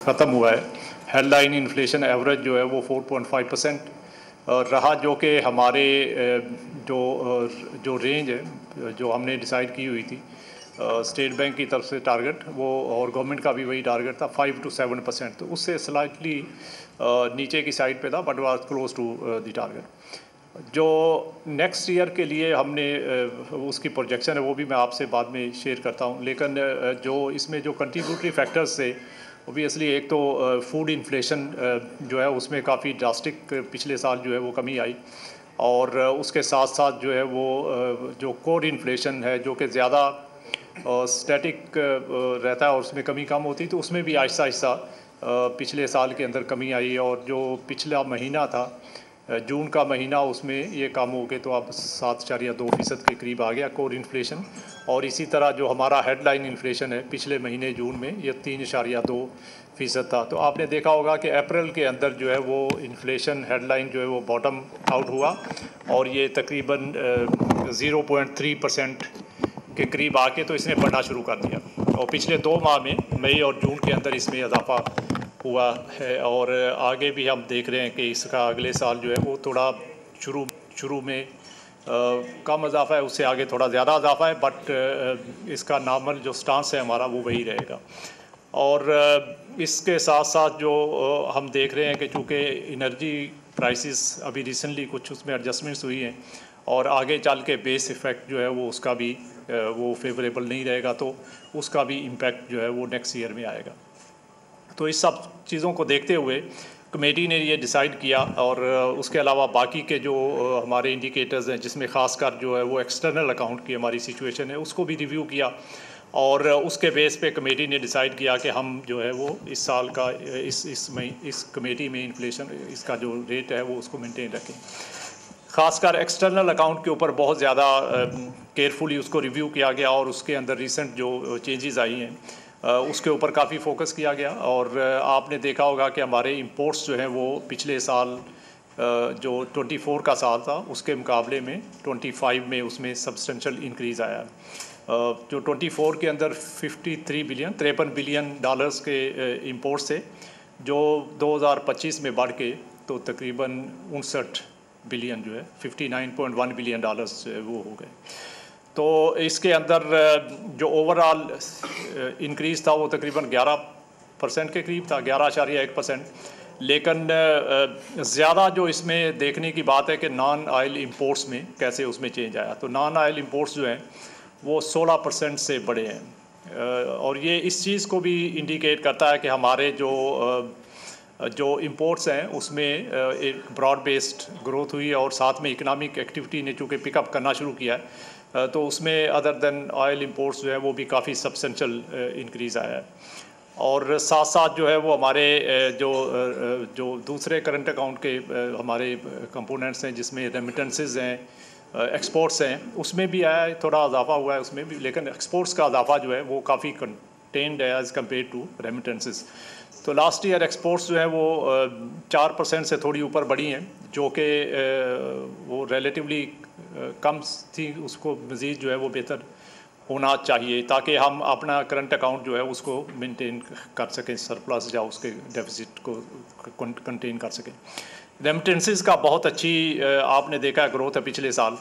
ख़त्म हुआ है। हेडलाइन इन्फ्लेशन एवरेज जो है वो 4.5% रहा, जो कि हमारे जो रेंज है जो हमने डिसाइड की हुई थी स्टेट बैंक की तरफ से टारगेट वो, और गवर्नमेंट का भी वही टारगेट था 5 to 7%, तो उससे स्लाइटली नीचे की साइड पे था, but was close to the target. जो नेक्स्ट ईयर के लिए हमने उसकी प्रोजेक्शन है वो भी मैं आपसे बाद में शेयर करता हूँ, लेकिन जो इसमें जो कंट्रीब्यूटरी फैक्टर्स थे ओबियसली एक तो फूड इन्फ्लेशन जो है उसमें काफ़ी ड्रास्टिक पिछले साल जो है वो कमी आई, और उसके साथ साथ जो है वो जो कोर इन्फ्लेशन है जो कि ज़्यादा स्टैटिक रहता है और उसमें कमी कम होती, तो उसमें भी आहिस्ता आहिस्ता पिछले साल के अंदर कमी आई, और जो पिछला महीना था जून का महीना उसमें ये कम हो गए तो अब 7.2% के करीब आ गया कोर इन्फ्लेशन। और इसी तरह जो हमारा हेडलाइन इन्फ्लेशन है पिछले महीने जून में ये 3.2% था। तो आपने देखा होगा कि अप्रैल के अंदर जो है वो इन्फ्लेशन हेडलाइन जो है वो बॉटम आउट हुआ और ये तकरीबन 0.3% के करीब आके तो इसने बढ़ना शुरू कर दिया, और पिछले 2 माह में मई और जून के अंदर इसमें इजाफा हुआ है, और आगे भी हम देख रहे हैं कि इसका अगले साल जो है वो थोड़ा शुरू में कम इजाफा है, उससे आगे थोड़ा ज़्यादा इजाफा है, बट इसका नॉर्मल जो स्टांस है हमारा वो वही रहेगा। और इसके साथ साथ जो हम देख रहे हैं कि चूँकि एनर्जी प्राइसेस अभी रिसेंटली कुछ उसमें एडजस्टमेंट्स हुई हैं और आगे चल के बेस इफ़ेक्ट जो है वो उसका भी वो फेवरेबल नहीं रहेगा, तो उसका भी इम्पेक्ट जो है वो नेक्स्ट ईयर में आएगा। तो इस सब चीज़ों को देखते हुए कमेटी ने ये डिसाइड किया, और उसके अलावा बाकी के जो हमारे इंडिकेटर्स हैं जिसमें ख़ासकर जो है वो एक्सटर्नल अकाउंट की हमारी सिचुएशन है उसको भी रिव्यू किया, और उसके बेस पे कमेटी ने डिसाइड किया कि हम जो है वो इस साल का इस कमेटी में इन्फ्लेशन इसका जो रेट है वो उसको मेंटेन रखें। ख़ासकर एक्सटर्नल अकाउंट के ऊपर बहुत ज़्यादा केयरफुली उसको रिव्यू किया गया, और उसके अंदर रिसेंट जो चेंजेस आई हैं उसके ऊपर काफ़ी फोकस किया गया। और आपने देखा होगा कि हमारे इंपोर्ट्स जो हैं वो पिछले साल जो 24 का साल था उसके मुकाबले में 25 में उसमें सब्सटेंशियल इंक्रीज़ आया। जो 24 के अंदर 53 बिलियन डॉलर्स के इंपोर्ट्स थे, जो 2025 में बढ़ के तो तकरीबन 59 बिलियन जो है 59.1 बिलियन डॉलर्स वो हो गए। तो इसके अंदर जो ओवरऑल इंक्रीज़ था वो तकरीबन 11% के करीब था, 11.1%। लेकिन ज़्यादा जो इसमें देखने की बात है कि नॉन ऑयल इंपोर्ट्स में कैसे उसमें चेंज आया। तो नॉन ऑयल इंपोर्ट्स जो हैं वो 16% से बढ़े हैं, और ये इस चीज़ को भी इंडिकेट करता है कि हमारे जो इंपोर्ट्स हैं उसमें एक ब्रॉड बेस्ड ग्रोथ हुई, और साथ में इकनॉमिक एक्टिविटी ने चूँकि पिकअप करना शुरू किया है, तो उसमें अदर देन ऑयल इंपोर्ट्स जो है वो भी काफ़ी सब्सटेंशियल इंक्रीज़ आया है। और साथ साथ जो है वो हमारे जो दूसरे करंट अकाउंट के हमारे कंपोनेंट्स हैं जिसमें रेमिटेंसेस हैं, एक्सपोर्ट्स हैं, उसमें भी आया है, थोड़ा इजाफा हुआ है उसमें भी, लेकिन एक्सपोर्ट्स का इजाफा जो है वो काफ़ी कंटेन्ड है एज़ कम्पेयर टू रेमिटेंसेस। तो लास्ट ईयर एक्सपोर्ट्स जो है वो 4% से थोड़ी ऊपर बढ़ी हैं, जो कि वो रिलेटिवली कम थी, उसको मज़ीद जो है वो बेहतर होना चाहिए ताकि हम अपना करंट अकाउंट जो है उसको मेंटेन कर सकें, सरप्लस या उसके डेफिसिट को कंटेन कर सकें। रेमिटेंसेस का बहुत अच्छी आपने देखा ग्रोथ है पिछले साल,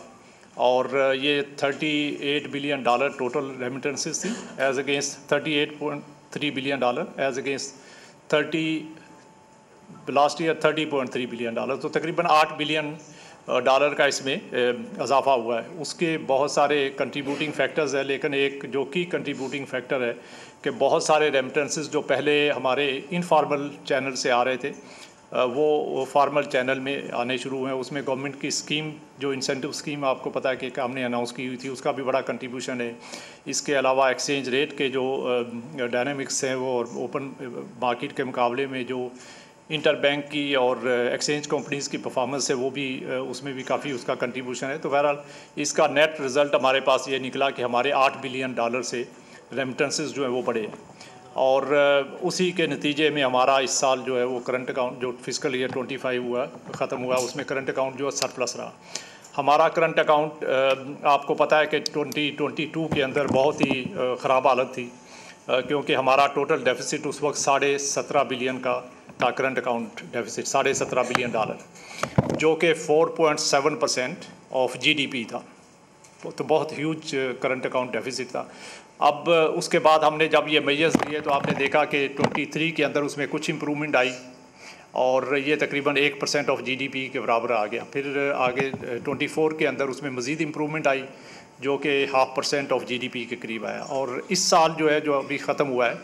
और ये 38 बिलियन डॉलर टोटल रेमिटेंसेस थी as against 38.3 billion dollar as against last year 30.3 billion dollar. तो तकरीबन 8 बिलियन डॉलर का इसमें इजाफा हुआ है। उसके बहुत सारे कंट्रीब्यूटिंग फैक्टर्स हैं, लेकिन एक जो की कंट्रीब्यूटिंग फैक्टर है कि बहुत सारे रेमिटेंसेस जो पहले हमारे इनफॉर्मल चैनल से आ रहे थे वो फार्मल चैनल में आने शुरू हुए हैं। उसमें गवर्नमेंट की स्कीम जो इंसेंटिव स्कीम आपको पता है कि हमने अनाउंस की हुई थी, उसका भी बड़ा कंट्रीब्यूशन है। इसके अलावा एक्सचेंज रेट के जो डायनामिक्स हैं वो, और ओपन मार्केट के मुकाबले में जो इंटर बैंक की और एक्सचेंज कंपनीज़ की परफॉर्मेंस है वो भी उसमें भी काफ़ी उसका कंट्रीब्यूशन है। तो बहरहाल इसका नेट रिज़ल्ट हमारे पास ये निकला कि हमारे 8 बिलियन डॉलर से रेमिटेंसेस जो है वो बढ़े, और उसी के नतीजे में हमारा इस साल जो है वो करंट अकाउंट जो फिस्कल ईयर 25 हुआ ख़त्म हुआ उसमें करंट अकाउंट जो है सरप्लस रहा। हमारा करंट अकाउंट आपको पता है कि 2022 के अंदर बहुत ही ख़राब हालत थी, क्योंकि हमारा टोटल डेफिसिट उस वक्त 17.5 बिलियन का था, करंट अकाउंट डेफिसिट $17.5 बिलियन, जो कि 4.7% ऑफ GDP था। तो बहुत ह्यूज करंट अकाउंट डेफिसिट था। अब उसके बाद हमने जब ये मेजर्स लिए तो आपने देखा कि 23 के अंदर उसमें कुछ इम्प्रूवमेंट आई और ये तकरीबन 1% ऑफ GDP के बराबर आ गया। फिर आगे 24 के अंदर उसमें मज़ीद इम्प्रूवमेंट आई जो कि 0.5% ऑफ GDP के करीब आया। और इस साल जो है, जो अभी ख़त्म हुआ है,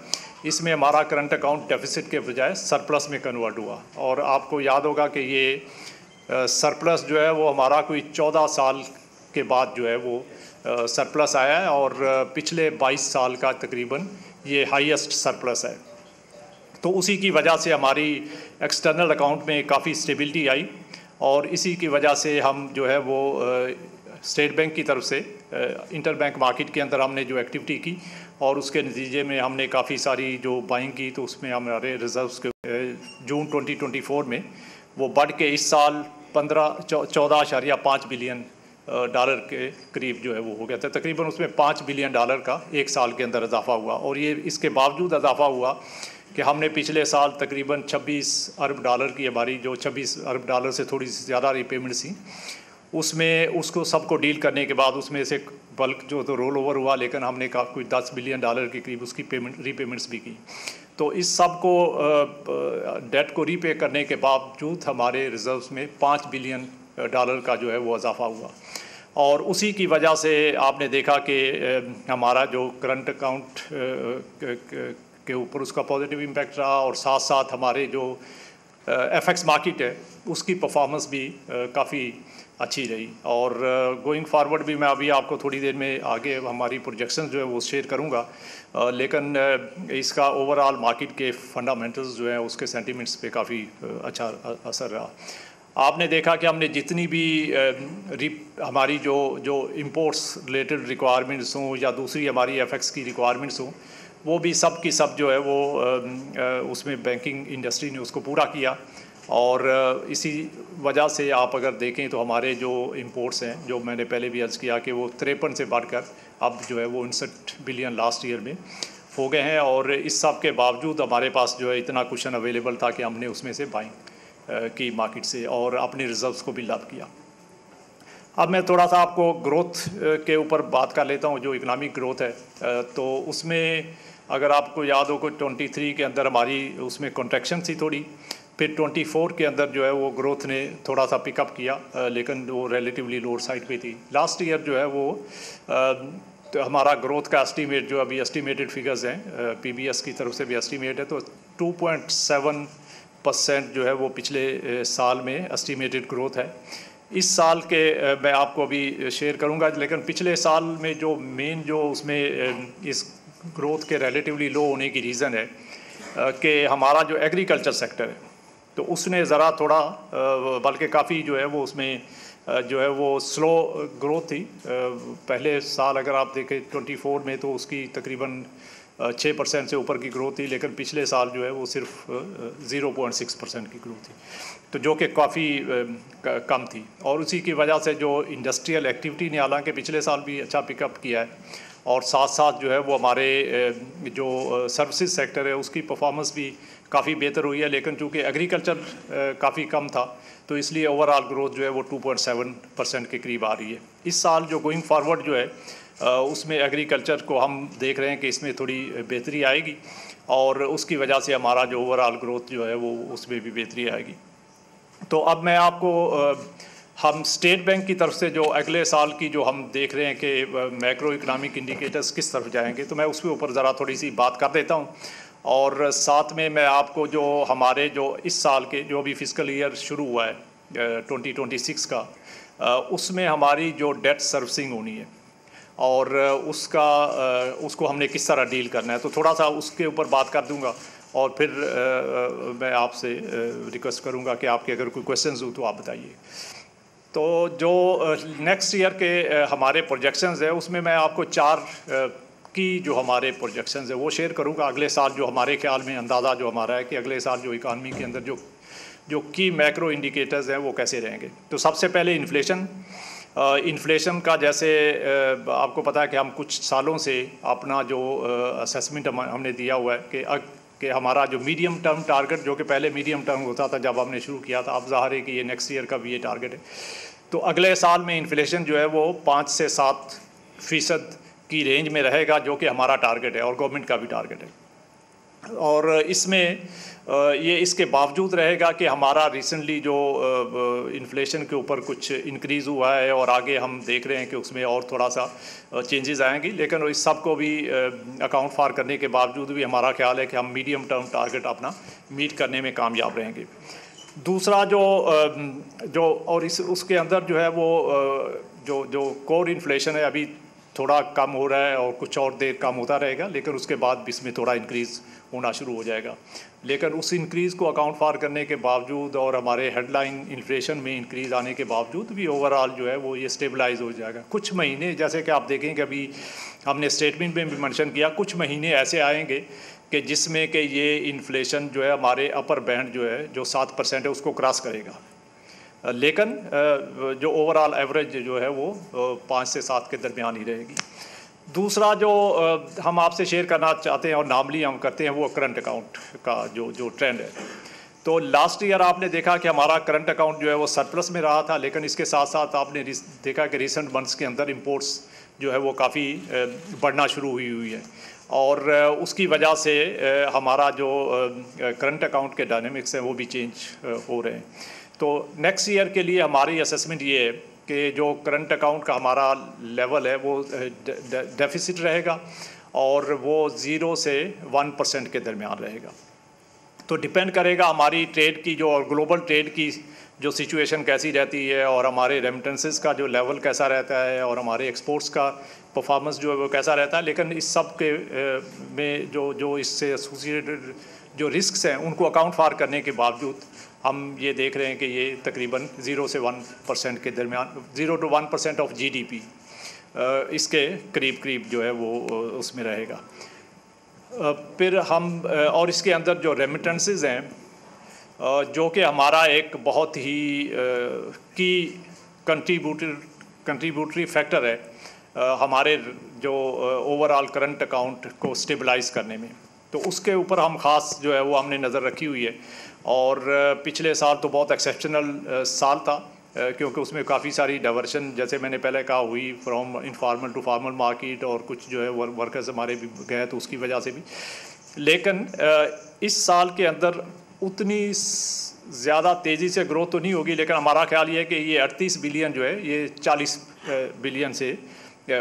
इसमें हमारा करंट अकाउंट डेफिसिट के बजाय सरप्लस में कन्वर्ट हुआ। और आपको याद होगा कि ये सरप्लस जो है वो हमारा कोई 14 साल के बाद जो है वो सरप्लस आया है और पिछले 22 साल का तकरीबन ये हाईएस्ट सरप्लस है। तो उसी की वजह से हमारी एक्सटर्नल अकाउंट में काफ़ी स्टेबिलिटी आई और इसी की वजह से हम जो है वो स्टेट बैंक की तरफ से इंटर बैंक मार्केट के अंदर हमने जो एक्टिविटी की और उसके नतीजे में हमने काफ़ी सारी जो बाइंग की, तो उसमें हमारे रिजर्व्स के जून 2024 में वो बढ़ के इस साल 14.5 बिलियन डॉलर के करीब जो है वो हो गया था। तकरीबन उसमें $5 बिलियन का एक साल के अंदर इजाफा हुआ। और ये इसके बावजूद इजाफा हुआ कि हमने पिछले साल तकरीबन $26 अरब की हमारी जो $26 अरब से थोड़ी सी ज़्यादा रीपेमेंट्स थी, उसमें उसको सबको डील करने के बाद उसमें से बल्क जो तो रोल ओवर हुआ, लेकिन हमने कोई $10 बिलियन के करीब उसकी रीपेमेंट्स भी की। तो इस सब को डेट को रीपे करने के बावजूद हमारे रिजर्व्स में $5 बिलियन का जो है वो इजाफा हुआ। और उसी की वजह से आपने देखा कि हमारा जो करंट अकाउंट के ऊपर उसका पॉजिटिव इम्पैक्ट रहा और साथ साथ हमारे जो FX मार्केट है उसकी परफॉर्मेंस भी काफ़ी अच्छी रही। और गोइंग फॉरवर्ड भी मैं अभी आपको थोड़ी देर में आगे हमारी प्रोजेक्शन जो है वो शेयर करूंगा, लेकिन इसका ओवरऑल मार्केट के फंडामेंटल्स जो हैं उसके सेंटिमेंट्स पे काफ़ी अच्छा असर रहा। आपने देखा कि हमने जितनी भी हमारी जो इंपोर्ट्स रिलेटेड रिक्वायरमेंट्स हों या दूसरी हमारी FX की रिक्वायरमेंट्स हों, वो भी सब की सब जो है वो उसमें बैंकिंग इंडस्ट्री ने उसको पूरा किया। और इसी वजह से आप अगर देखें तो हमारे जो इंपोर्ट्स हैं, जो मैंने पहले भी अर्ज़ किया कि वो 53 से बढ़कर अब जो है वो 59 बिलियन लास्ट ईयर में हो गए हैं। और इस सब के बावजूद हमारे पास जो है इतना कुशन अवेलेबल था कि हमने उसमें से बाइंग की मार्केट से और अपने रिजर्व्स को बिल्ड अप किया। अब मैं थोड़ा सा आपको ग्रोथ के ऊपर बात कर लेता हूँ, जो इकनॉमिक ग्रोथ है। तो उसमें अगर आपको याद हो कि 23 के अंदर हमारी उसमें कॉन्ट्रैक्शन थी थोड़ी, फिर 24 के अंदर जो है वो ग्रोथ ने थोड़ा सा पिकअप किया, लेकिन वो रिलेटिवली लोअर साइड पे थी। लास्ट ईयर जो है वो तो हमारा ग्रोथ का एस्टीमेट जो अभी एस्टीमेटेड फिगर्स हैं PBS की तरफ से भी एस्टीमेट है, तो 2.7% जो है वो पिछले साल में एस्टीमेटेड ग्रोथ है। इस साल के मैं आपको अभी शेयर करूंगा, लेकिन पिछले साल में जो मेन जो उसमें इस ग्रोथ के रिलेटिवली लो होने की रीज़न है कि हमारा जो एग्रीकल्चर सेक्टर है तो उसने ज़रा थोड़ा बल्कि काफ़ी जो है वो उसमें जो है वो स्लो ग्रोथ थी। पहले साल अगर आप देखें 24 में तो उसकी तकरीबन 6% से ऊपर की ग्रोथ थी, लेकिन पिछले साल जो है वो सिर्फ 0.6% की ग्रोथ थी, तो जो कि काफ़ी कम थी। और उसी की वजह से जो इंडस्ट्रियल एक्टिविटी ने हालांकि पिछले साल भी अच्छा पिकअप किया है और साथ साथ जो है वो हमारे जो सर्विसेज सेक्टर है उसकी परफॉर्मेंस भी काफ़ी बेहतर हुई है, लेकिन चूँकि एग्रीकल्चर काफ़ी कम था तो इसलिए ओवरऑल ग्रोथ जो है वो 2.7% के करीब आ रही है। इस साल जो गोइंग फॉरवर्ड जो है उसमें एग्रीकल्चर को हम देख रहे हैं कि इसमें थोड़ी बेहतरी आएगी और उसकी वजह से हमारा जो ओवरऑल ग्रोथ जो है वो उसमें भी बेहतरी आएगी। तो अब मैं आपको हम स्टेट बैंक की तरफ से जो अगले साल की जो हम देख रहे हैं कि मैक्रो इकनॉमिक इंडिकेटर्स किस तरफ जाएंगे, तो मैं उसके ऊपर ज़रा थोड़ी सी बात कर देता हूँ। और साथ में मैं आपको जो हमारे जो इस साल के जो अभी फिस्कल ईयर शुरू हुआ है 2026 का, उसमें हमारी जो डेट सर्विसिंग होनी है और उसको हमने किस तरह डील करना है, तो थोड़ा सा उसके ऊपर बात कर दूंगा और फिर मैं आपसे रिक्वेस्ट करूंगा कि आपके अगर कोई क्वेश्चंस हो तो आप बताइए। तो जो नेक्स्ट ईयर के हमारे प्रोजेक्शंस है उसमें मैं आपको 4 की जो हमारे प्रोजेक्शंस है वो शेयर करूंगा। अगले साल जो हमारे ख्याल में अंदाज़ा जो हमारा है कि अगले साल जो इकानमी के अंदर जो की मैक्रो इंडिकेटर्स हैं वो कैसे रहेंगे। तो सबसे पहले इन्फ्लेशन, इन्फ्लेशन का जैसे आपको पता है कि हम कुछ सालों से अपना जो असेसमेंट हमने दिया हुआ है कि हमारा जो मीडियम टर्म टारगेट, जो कि पहले मीडियम टर्म होता था जब हमने शुरू किया था, अब ज़ाहिर है कि ये नेक्स्ट ईयर का भी ये टारगेट है। तो अगले साल में इन्फ्लेशन जो है वो 5 से 7% की रेंज में रहेगा, जो कि हमारा टारगेट है और गवर्नमेंट का भी टारगेट है। और इसमें ये इसके बावजूद रहेगा कि हमारा रिसेंटली जो इन्फ्लेशन के ऊपर कुछ इंक्रीज़ हुआ है और आगे हम देख रहे हैं कि उसमें और थोड़ा सा चेंजेस आएंगी, लेकिन इस सब को भी अकाउंट फॉर करने के बावजूद भी हमारा ख्याल है कि हम मीडियम टर्म टारगेट अपना मीट करने में कामयाब रहेंगे। दूसरा जो और उसके अंदर जो है वो जो कोर इन्फ्लेशन है अभी थोड़ा कम हो रहा है और कुछ और देर कम होता रहेगा, लेकिन उसके बाद इसमें थोड़ा इंक्रीज़ होना शुरू हो जाएगा। लेकिन उस इंक्रीज़ को अकाउंट फॉर करने के बावजूद और हमारे हेडलाइन इन्फ्लेशन में इंक्रीज़ आने के बावजूद भी ओवरऑल जो है वो ये स्टेबलाइज हो जाएगा। कुछ महीने जैसे कि आप देखें कि अभी हमने स्टेटमेंट में भी मेंशन किया, कुछ महीने ऐसे आएंगे कि जिसमें कि ये इन्फ्लेशन जो है हमारे अपर बैंड जो है जो 7% है उसको क्रॉस करेगा, लेकिन जो ओवरऑल एवरेज जो है वो 5 से 7 के दरमियान ही रहेगी। दूसरा जो हम आपसे शेयर करना चाहते हैं और नॉर्मली हम करते हैं वो करंट अकाउंट का जो ट्रेंड है। तो लास्ट ईयर आपने देखा कि हमारा करंट अकाउंट जो है वो सरप्लस में रहा था, लेकिन इसके साथ साथ आपने देखा कि रिसेंट मंथ्स के अंदर इंपोर्ट्स जो है वो काफ़ी बढ़ना शुरू हुई है और उसकी वजह से हमारा जो करंट अकाउंट के डायनेमिक्स हैं वो भी चेंज हो रहे हैं। तो नेक्स्ट ईयर के लिए हमारी असेसमेंट ये है कि जो करंट अकाउंट का हमारा लेवल है वो डेफिसिट रहेगा और वो 0 से 1% के दरमियान रहेगा। तो डिपेंड करेगा हमारी ट्रेड की जो और ग्लोबल ट्रेड की जो सिचुएशन कैसी रहती है और हमारे रेमिटेंसेस का जो लेवल कैसा रहता है और हमारे एक्सपोर्ट्स का परफॉर्मेंस जो है वो कैसा रहता है। लेकिन इस सब के में जो इससे एसोसिएटेड जो रिस्क्स हैं उनको अकाउंट फॉर करने के बावजूद हम ये देख रहे हैं कि ये तकरीबन 0 से 1% के दरमियान 0 to 1% ऑफ GDP इसके करीब जो है वो उसमें रहेगा। फिर हम और इसके अंदर जो रेमिटेंसेस हैं जो कि हमारा एक बहुत ही की कंट्रीब्यूटरी फैक्टर है हमारे जो ओवरऑल करंट अकाउंट को स्टेबलाइज करने में, तो उसके ऊपर हम ख़ास जो है वो हमने नज़र रखी हुई है। और पिछले साल तो बहुत एक्सेप्शनल साल था क्योंकि उसमें काफ़ी सारी डाइवर्शन जैसे मैंने पहले कहा हुई from informal to formal market और कुछ जो है वर्कर्स हमारे भी गए तो उसकी वजह से भी। लेकिन इस साल के अंदर उतनी ज़्यादा तेज़ी से ग्रोथ तो नहीं होगी, लेकिन हमारा ख्याल ये है कि ये 38 बिलियन जो है ये 40 बिलियन से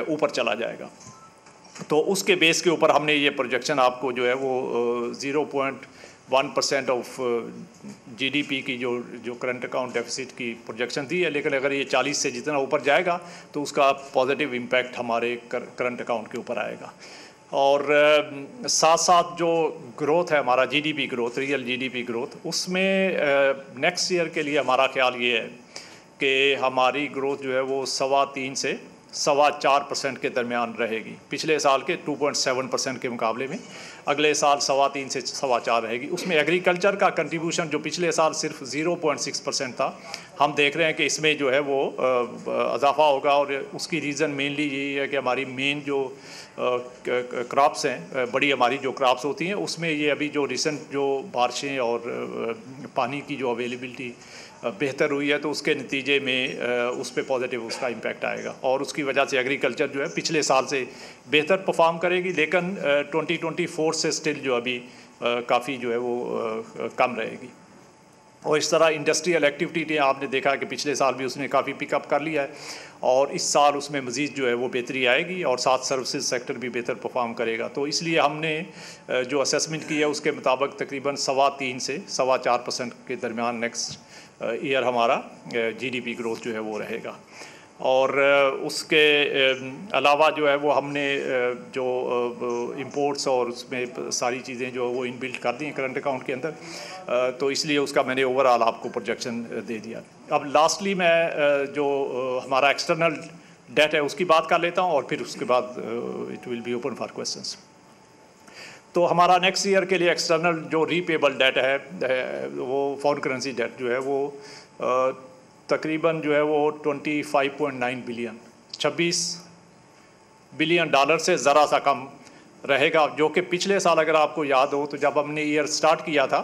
ऊपर चला जाएगा। तो उसके बेस के ऊपर हमने ये प्रोजेक्शन आपको जो है वो 0.1% ऑफ GDP की जो करंट अकाउंट डेफिसिट की प्रोजेक्शन दी है। लेकिन अगर ये 40 से जितना ऊपर जाएगा तो उसका पॉजिटिव इम्पैक्ट हमारे करंट अकाउंट के ऊपर आएगा। और साथ साथ जो ग्रोथ है हमारा GDP growth, real GDP growth, उसमें नेक्स्ट ईयर के लिए हमारा ख्याल ये है कि हमारी ग्रोथ जो है वो 3.25 से 4.25% के दरमियान रहेगी। पिछले साल के 2.7% के मुकाबले में अगले साल 3.25 से 4.25 रहेगी। उसमें एग्रीकल्चर का कंट्रीब्यूशन जो पिछले साल सिर्फ 0.6% था, हम देख रहे हैं कि इसमें जो है वो इजाफा होगा और उसकी रीज़न मेनली यही है कि हमारी मेन जो क्रॉप्स हैं, बड़ी हमारी जो क्रॉप्स होती हैं उसमें ये अभी जो रिसेंट जो बारिशें और पानी की जो अवेलेबिलिटी बेहतर हुई है तो उसके नतीजे में उस पर पॉजिटिव उसका इम्पैक्ट आएगा और उसकी वजह से एग्रीकल्चर जो है पिछले साल से बेहतर परफॉर्म करेगी। लेकिन 2024 से स्टिल जो अभी काफ़ी जो है वो कम रहेगी। और इस तरह इंडस्ट्रियल एक्टिविटी आपने देखा कि पिछले साल भी उसने काफ़ी पिकअप कर लिया है और इस साल उसमें मज़ीद जो है वो बेहतरी आएगी और साथ सर्विसेज सेक्टर भी बेहतर परफॉर्म करेगा। तो इसलिए हमने जो असेसमेंट की है उसके मुताबिक तकरीबन 3.25 से 4.25% के दरमियान नेक्स्ट ईयर हमारा GDP ग्रोथ जो है वो रहेगा। और उसके अलावा जो है वो हमने जो इंपोर्ट्स और उसमें सारी चीज़ें जो वो इनबिल्ट कर दी हैं करंट अकाउंट के अंदर, तो इसलिए उसका मैंने ओवरऑल आपको प्रोजेक्शन दे दिया। अब लास्टली मैं जो हमारा एक्सटर्नल डेट है उसकी बात कर लेता हूँ और फिर उसके बाद it will be open for questions. तो हमारा नेक्स्ट ईयर के लिए एक्सटर्नल जो रीपेबल डेट है वो फॉरेन करेंसी डेट जो है वो तकरीबन जो है वो 25.9 बिलियन, 26 बिलियन डॉलर से ज़रा सा कम रहेगा, जो कि पिछले साल अगर आपको याद हो तो जब हमने ईयर स्टार्ट किया था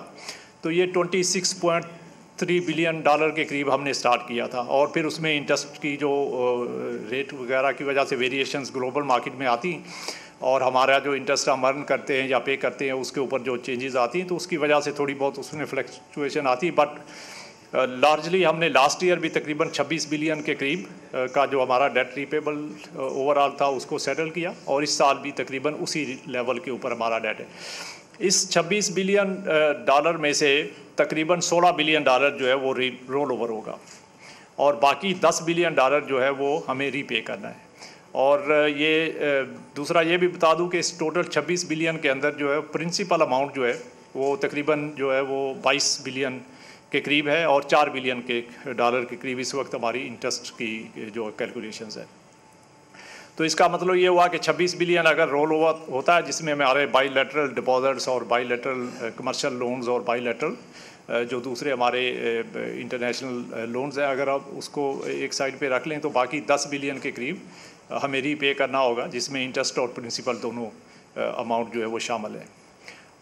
तो ये 26.3 बिलियन डॉलर के करीब हमने स्टार्ट किया था। और फिर उसमें इंटरेस्ट की जो रेट वगैरह की वजह से वेरिएशंस ग्लोबल मार्केट में आती और हमारा जो इंटरेस्ट हम अर्न करते हैं या पे करते हैं उसके ऊपर जो चेंजेस आती हैं तो उसकी वजह से थोड़ी बहुत उसमें फ्लक्चुएशन आती है। बट लार्जली हमने लास्ट ईयर भी तकरीबन 26 बिलियन के करीब का जो हमारा डेट रिपेबल ओवरऑल था उसको सेटल किया, और इस साल भी तकरीबन उसी लेवल के ऊपर हमारा डेट है। इस 26 बिलियन डॉलर में से तकरीबन 16 बिलियन डॉलर जो है वो रोल ओवर होगा, और बाकी 10 बिलियन डॉलर जो है वो हमें रीपे करना है। और ये दूसरा ये भी बता दूं कि इस टोटल 26 बिलियन के अंदर जो है प्रिंसिपल अमाउंट जो है वो तकरीबन जो है वो 22 बिलियन के करीब है, और 4 बिलियन के डॉलर के करीब इस वक्त हमारी इंटरेस्ट की जो कैलकुलेशंस है। तो इसका मतलब ये हुआ कि 26 बिलियन अगर रोल ओवर होता है जिसमें हमारे बाईलैटरल डिपॉजिट्स और बाईलैटरल कमर्शियल लोन्स और बाईलैटरल जो दूसरे हमारे इंटरनेशनल लोन्स हैं, अगर आप उसको एक साइड पे रख लें तो बाकी 10 बिलियन के करीब हमें रीपे करना होगा, जिसमें इंटरेस्ट और प्रिंसिपल दोनों अमाउंट जो है वो शामिल है।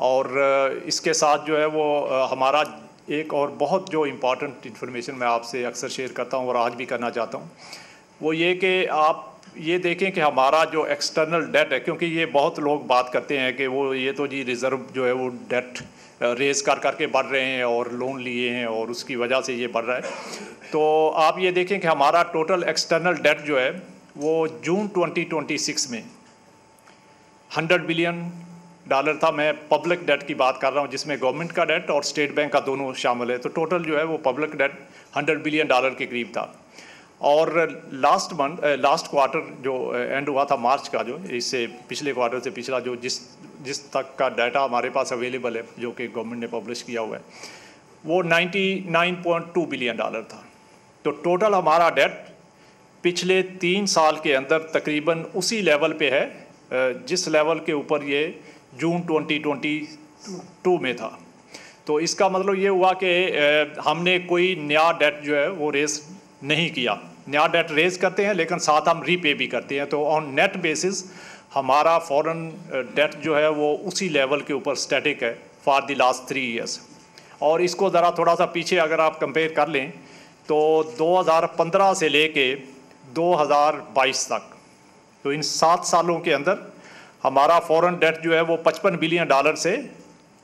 और इसके साथ जो है वो हमारा एक और बहुत जो इम्पॉर्टेंट इन्फॉर्मेशन मैं आपसे अक्सर शेयर करता हूँ और आज भी करना चाहता हूँ वो ये कि आप ये देखें कि हमारा जो एक्सटर्नल डेट है, क्योंकि ये बहुत लोग बात करते हैं कि वो ये तो जी रिज़र्व जो है वो डेट रेज कर करके बढ़ रहे हैं और लोन लिए हैं और उसकी वजह से ये बढ़ रहा है। तो आप ये देखें कि हमारा टोटल एक्सटर्नल डेट जो है वो जून 2026 में 100 बिलियन डॉलर था। मैं पब्लिक डेट की बात कर रहा हूँ जिसमें गवर्नमेंट का डेट और स्टेट बैंक का दोनों शामिल है। तो टोटल जो है वो पब्लिक डेट 100 बिलियन डॉलर के करीब था। और लास्ट क्वार्टर जो एंड हुआ था मार्च का, जो इससे पिछले क्वार्टर से पिछला जो जिस तक का डाटा हमारे पास अवेलेबल है जो कि गवर्नमेंट ने पब्लिश किया हुआ है वो 99.2 बिलियन डॉलर था। तो टोटल हमारा डेट पिछले 3 साल के अंदर तकरीबन उसी लेवल पे है जिस लेवल के ऊपर ये जून 2022 में था। तो इसका मतलब ये हुआ कि हमने कोई नया डेट जो है वो रेस नहीं किया। नया डेट रेज करते हैं लेकिन साथ हम रीपे भी करते हैं। तो ऑन नेट बेसिस हमारा फॉरेन डेट जो है वो उसी लेवल के ऊपर स्टैटिक है फॉर द लास्ट 3 ईयर्स। और इसको ज़रा थोड़ा सा पीछे अगर आप कंपेयर कर लें तो 2015 से लेके 2022 तक, तो इन 7 सालों के अंदर हमारा फॉरेन डेट जो है वो 55 बिलियन डॉलर से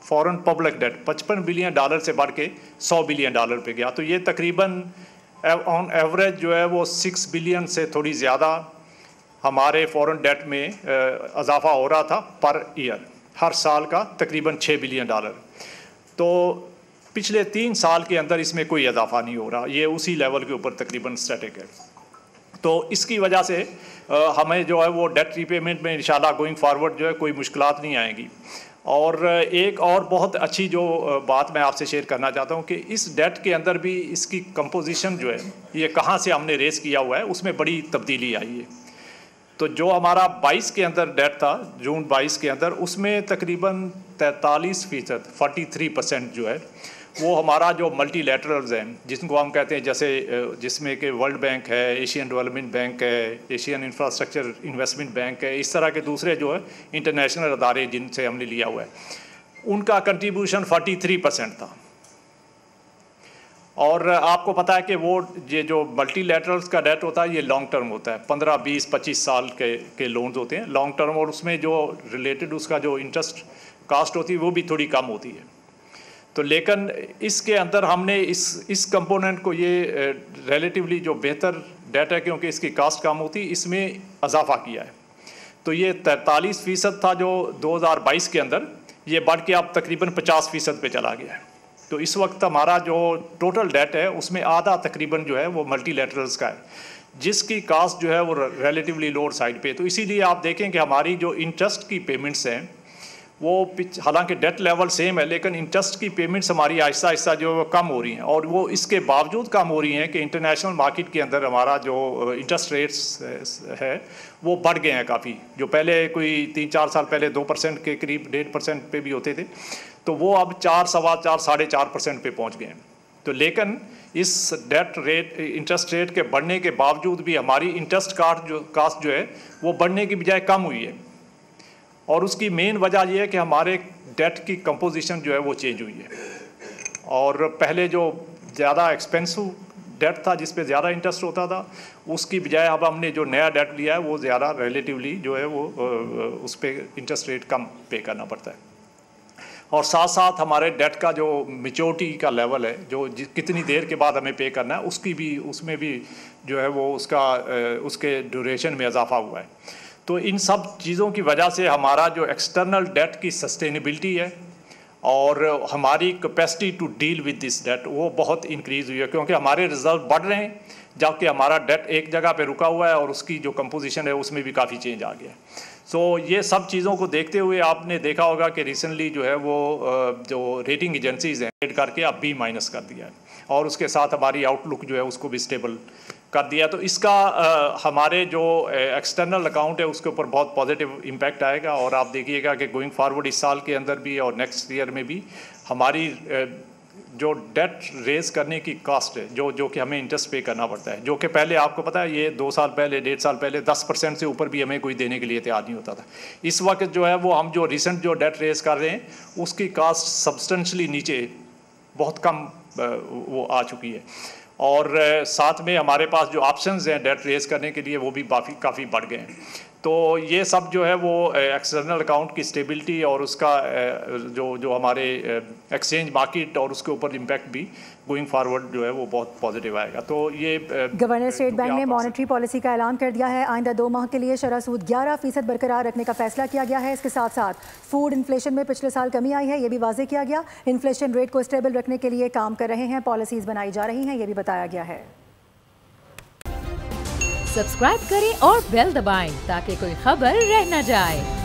foreign public debt 55 billion dollar से बढ़ के 100 बिलियन डॉलर पे गया। तो ये तकरीबन ऑन एवरेज जो है वो 6 बिलियन से थोड़ी ज़्यादा हमारे फॉरेन डेट में इजाफा हो रहा था पर ईयर, हर साल का तकरीबन 6 बिलियन डॉलर। तो पिछले 3 साल के अंदर इसमें कोई इजाफा नहीं हो रहा, ये उसी लेवल के ऊपर तकरीबन स्टैटिक है। तो इसकी वजह से हमें जो है वो डेट रीपेमेंट में इंशाल्लाह गोइंग फॉरवर्ड जो है कोई मुश्किलात नहीं आएंगी। और एक और बहुत अच्छी जो बात मैं आपसे शेयर करना चाहता हूँ कि इस डेट के अंदर भी इसकी कंपोजिशन जो है ये कहाँ से हमने रेस किया हुआ है उसमें बड़ी तब्दीली आई है। तो जो हमारा 22 के अंदर डेट था जून 22 के अंदर, उसमें तकरीबन 43% 43% जो है वो हमारा जो मल्टीलैटरल्स हैं जिनको हम कहते हैं, जैसे जिसमें कि वर्ल्ड बैंक है, एशियन डेवलपमेंट बैंक है, एशियन इंफ्रास्ट्रक्चर इन्वेस्टमेंट बैंक है, इस तरह के दूसरे जो है इंटरनेशनल अदारे जिनसे हमने लिया हुआ है, उनका कंट्रीब्यूशन 43% था। और आपको पता है कि वो ये जो मल्टीलैटरल्स का डेट होता है ये लॉन्ग टर्म होता है, 15, 20, 25 साल के लोन्स होते हैं लॉन्ग टर्म, और उसमें जो रिलेटेड उसका जो इंटरेस्ट कास्ट होती है वो भी थोड़ी कम होती है। तो लेकिन इसके अंदर हमने इस कंपोनेंट को ये रिलेटिवली जो बेहतर डेट है क्योंकि इसकी कास्ट कम होती, इसमें इजाफा किया है। तो ये 43% था जो 2022 के अंदर, ये बढ़ के अब तकरीबन 50% पे चला गया है। तो इस वक्त हमारा जो टोटल डेट है उसमें आधा तकरीबन जो है वो मल्टीलैटरल्स का है, जिसकी कास्ट जो है वो रिलेटिवली लोअर साइड पे। तो इसीलिए आप देखें कि हमारी जो इंटरेस्ट की पेमेंट्स हैं वो हालांकि डेट लेवल सेम है लेकिन इंटरेस्ट की पेमेंट्स हमारी आहिस्ता आहिस्ता जो है कम हो रही हैं, और वो इसके बावजूद कम हो रही हैं कि इंटरनेशनल मार्केट के अंदर हमारा जो इंटरेस्ट रेट्स है वो बढ़ गए हैं काफ़ी। जो पहले कोई 3-4 साल पहले 2% के करीब 1.5% पे भी होते थे, तो वो अब 4, 4.25, 4.5% पे पहुँच गए हैं। तो लेकिन इस डेट रेट इंटरेस्ट रेट के बढ़ने के बावजूद भी हमारी इंटरेस्ट कास्ट जो है वो बढ़ने की बजाय कम हुई है। और उसकी मेन वजह यह है कि हमारे डेट की कंपोजिशन जो है वो चेंज हुई है। और पहले जो ज़्यादा एक्सपेंसिव डेट था जिस पे ज़्यादा इंटरेस्ट होता था, उसकी बजाय अब हमने जो नया डेट लिया है वो ज़्यादा रिलेटिवली जो है वो उस पर इंटरेस्ट रेट कम पे करना पड़ता है। और साथ साथ हमारे डेट का जो मैच्योरिटी का लेवल है, जो कितनी देर के बाद हमें पे करना है, उसमें भी जो है वो उसके ड्यूरेशन में इजाफा हुआ है। तो इन सब चीज़ों की वजह से हमारा जो एक्सटर्नल डेट की सस्टेनेबिलिटी है और हमारी capacity to deal with this debt वो बहुत इंक्रीज़ हुई है, क्योंकि हमारे रिजर्व बढ़ रहे हैं जबकि हमारा डेट एक जगह पे रुका हुआ है और उसकी जो कंपोजिशन है उसमें भी काफ़ी चेंज आ गया है। सो ये सब चीज़ों को देखते हुए आपने देखा होगा कि रिसेंटली जो है वो जो रेटिंग एजेंसीज़ हैं रेट करके अब B- कर दिया है और उसके साथ हमारी आउटलुक जो है उसको भी स्टेबल कर दिया। तो इसका हमारे जो एक्सटर्नल अकाउंट है उसके ऊपर बहुत पॉजिटिव इम्पैक्ट आएगा। और आप देखिएगा कि गोइंग फॉरवर्ड इस साल के अंदर भी और नेक्स्ट ईयर में भी हमारी जो डेट रेज करने की कॉस्ट है जो कि हमें इंटरेस्ट पे करना पड़ता है, जो कि पहले आपको पता है ये 2 साल पहले 1.5 साल पहले 10% से ऊपर भी हमें कोई देने के लिए तैयार नहीं होता था। इस वक्त जो है वो हम जो रिसेंट जो डेट रेज कर रहे हैं उसकी कॉस्ट सब्सटेंशली नीचे बहुत कम वो आ चुकी है। और साथ में हमारे पास जो ऑप्शंस हैं डेट रेज करने के लिए वो भी काफ़ी बढ़ गए हैं। तो ये सब जो है वो एक्सटर्नल अकाउंट की स्टेबिलिटी और उसका जो हमारे एक्सचेंज मार्केट और उसके ऊपर इम्पैक्ट भी गोइंग फॉरवर्ड जो है वो बहुत पॉजिटिव आएगा। तो ये गवर्नर स्टेट बैंक ने मॉनेटरी पॉलिसी का ऐलान कर दिया है। आइंदा 2 माह के लिए शरह सूद 11% बरकरार रखने का फैसला किया गया है। इसके साथ साथ फूड इन्फ्लेशन में पिछले साल कमी आई है, ये भी वाजे किया गया। इन्फ्लेशन रेट को स्टेबल रखने के लिए काम कर रहे हैं, पॉलिसीज बनाई जा रही हैं, ये भी बताया गया है। सब्सक्राइब करें और बेल दबाएं ताकि कोई खबर रह न जाए।